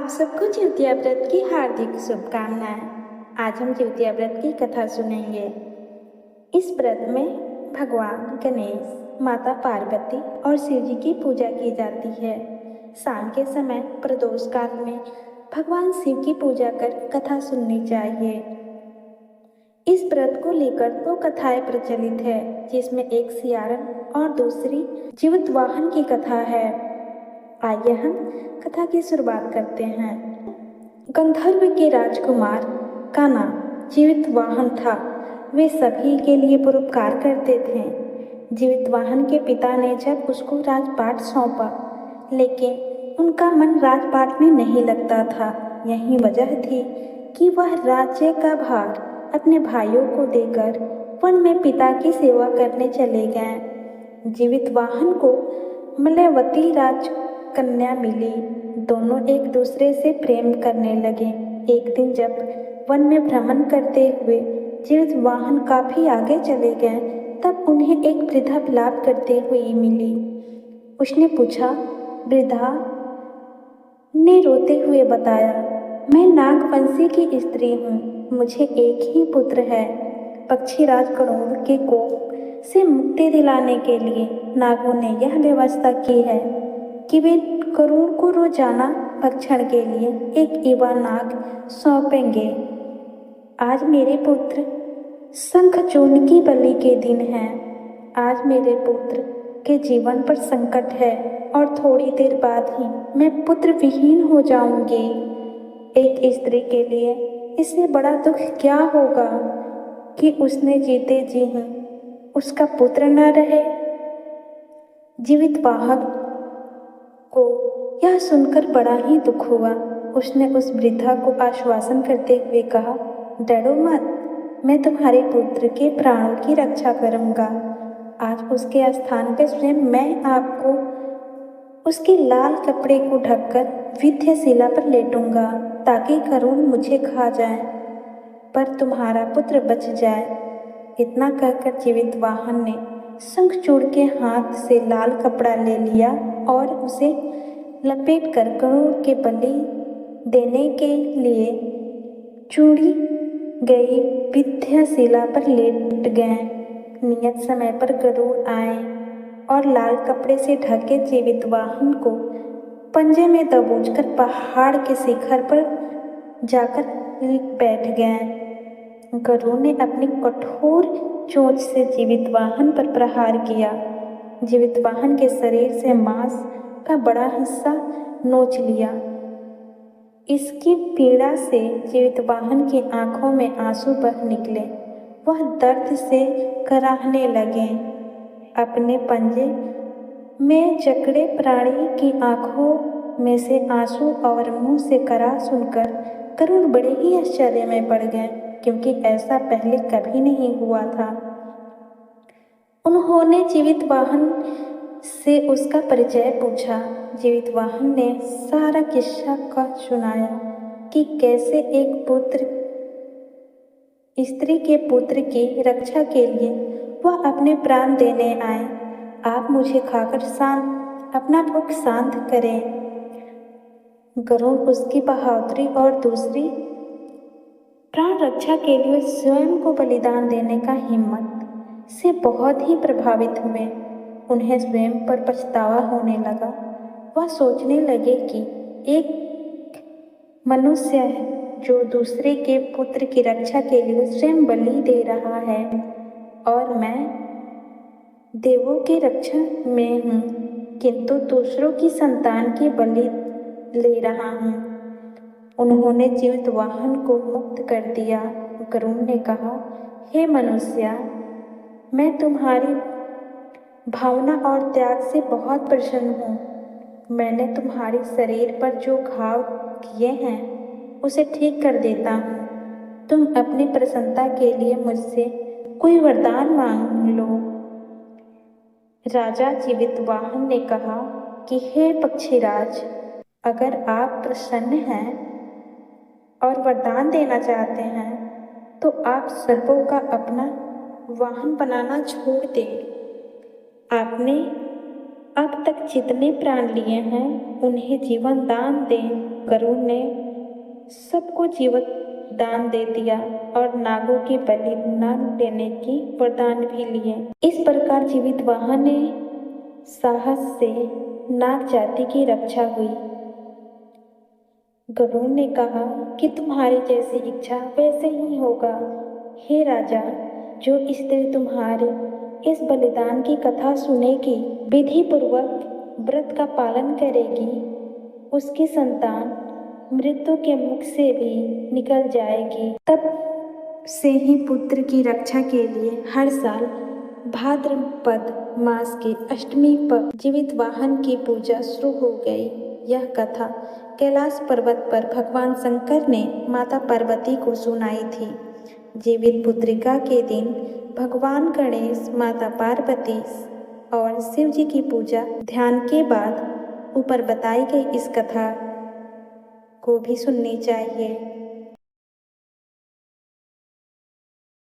आप सबको जिउतिया व्रत की हार्दिक शुभकामनाएं। आज हम जिउतिया व्रत की कथा सुनेंगे। इस व्रत में भगवान गणेश, माता पार्वती और शिव जी की पूजा की जाती है। शाम के समय प्रदोष काल में भगवान शिव की पूजा कर कथा सुननी चाहिए। इस व्रत को लेकर दो कथाएं प्रचलित है, जिसमें एक सियारन और दूसरी जीवितवाहन की कथा है। आइए हम कथा की शुरुआत करते हैं। गंधर्व के राजकुमार का नाम जीवितवाहन था। वे सभी के लिए परोपकार करते थे। जीवितवाहन के पिता ने जब उसको राजपाट सौंपा, लेकिन उनका मन राजपाट में नहीं लगता था। यही वजह थी कि वह राज्य का भार अपने भाइयों को देकर वन में पिता की सेवा करने चले गए। जीवितवाहन को मलयवती राजकन्या मिली। दोनों एक दूसरे से प्रेम करने लगे। एक दिन जब वन में भ्रमण करते हुए जीवितवाहन काफी आगे चले गए, तब उन्हें एक वृद्धा विलाप करते हुए मिली। उसने पूछा। वृद्धा ने रोते हुए बताया, मैं नागवंशी की स्त्री हूँ। मुझे एक ही पुत्र है। पक्षीराज गरुड़ के कोप से मुक्ति दिलाने के लिए नागों ने यह व्यवस्था की है कि वे गरुड़ को रोजाना भक्षण के लिए एक युवा नाग सौंपेंगे। आज मेरे पुत्र शंखचूर्ण की बलि के दिन है। आज मेरे पुत्र के जीवन पर संकट है और थोड़ी देर बाद ही मैं पुत्र विहीन हो जाऊंगी। एक स्त्री के लिए इससे बड़ा दुख क्या होगा कि उसने जीते जी ही उसका पुत्र न रहे। जीवितवाहन को यह सुनकर बड़ा ही दुख हुआ। उसने उस वृद्धा को आश्वासन करते हुए कहा, डरो मत, मैं तुम्हारे पुत्र के प्राणों की रक्षा करूंगा। आज उसके स्थान पर स्वयं मैं आपको उसके लाल कपड़े को ढककर विंध्यशिला पर लेटूंगा, ताकि गरुड़ मुझे खा जाए पर तुम्हारा पुत्र बच जाए। इतना कहकर जीवितवाहन ने शंखचूड़ के हाथ से लाल कपड़ा ले लिया और उसे लपेटकर गरुड़ के बलि देने के लिए चूड़ी गई विंध्यशिला पर लेट गए। नियत समय पर गरुड़ आए और लाल कपड़े से ढके जीवितवाहन को पंजे में दबोचकर पहाड़ के शिखर पर जाकर बैठ गए। गरुड़ ने अपनी कठोर चोंच से जीवितवाहन पर प्रहार किया। जीवितवाहन के शरीर से मांस का बड़ा हिस्सा नोच लिया। इसकी पीड़ा से जीवितवाहन की आंखों में आंसू बह निकले। वह दर्द से कराहने लगे। अपने पंजे में जकड़े प्राणी की आंखों में से आंसू और मुंह से करा सुनकर गरुड़ बड़े ही आश्चर्य में पड़ गए, क्योंकि ऐसा पहले कभी नहीं हुआ था। उन्होंने जीवितवाहन से उसका परिचय पूछा। जीवितवाहन ने सारा किस्सा का सुनाया कि कैसे एक पुत्र स्त्री के पुत्र की रक्षा के लिए वह अपने प्राण देने आए। आप मुझे खाकर अपना भूख शांत करें। गरुड़ उसकी बहादुरी और दूसरी प्राण रक्षा के लिए स्वयं को बलिदान देने का हिम्मत से बहुत ही प्रभावित हुए। उन्हें स्वयं पर पछतावा होने लगा। वह सोचने लगे कि एक मनुष्य है जो दूसरे के पुत्र की रक्षा के लिए स्वयं बलि दे रहा है, और मैं देवों की रक्षा में हूँ, किंतु दूसरों की संतान की बलि ले रहा हूँ। उन्होंने जीवितवाहन को मुक्त कर दिया। गरुड़ ने कहा, हे मनुष्य, मैं तुम्हारी भावना और त्याग से बहुत प्रसन्न हूँ। मैंने तुम्हारे शरीर पर जो घाव किए हैं उसे ठीक कर देता हूँ। तुम अपनी प्रसन्नता के लिए मुझसे कोई वरदान मांग लो। राजा जीवितवाहन ने कहा कि हे पक्षीराज, अगर आप प्रसन्न हैं और वरदान देना चाहते हैं तो आप सर्पों का अपना वाहन बनाना छोड़ दें। आपने अब तक जितने प्राण लिए हैं उन्हें जीवन दान दें। गरुड़ ने सबको जीवित दान दे दिया और नागों के बलि न लेने की वरदान भी लिए। इस प्रकार जीवित वाहन ने साहस से नाग जाति की रक्षा हुई। गरुड़ ने कहा कि तुम्हारी जैसी इच्छा वैसे ही होगा। हे राजा, जो स्त्री तुम्हारे इस बलिदान की कथा सुनेगी, विधि पूर्वक व्रत का पालन करेगी, उसकी संतान मृत्यु के मुख से भी निकल जाएगी। तब से ही पुत्र की रक्षा के लिए हर साल भाद्रपद मास की अष्टमी पर जीवित वाहन की पूजा शुरू हो गई। यह कथा कैलाश पर्वत पर भगवान शंकर ने माता पार्वती को सुनाई थी। जीवित पुत्रिका के दिन भगवान गणेश, माता पार्वती और शिव जी की पूजा ध्यान के बाद ऊपर बताई गई इस कथा को भी सुननी चाहिए।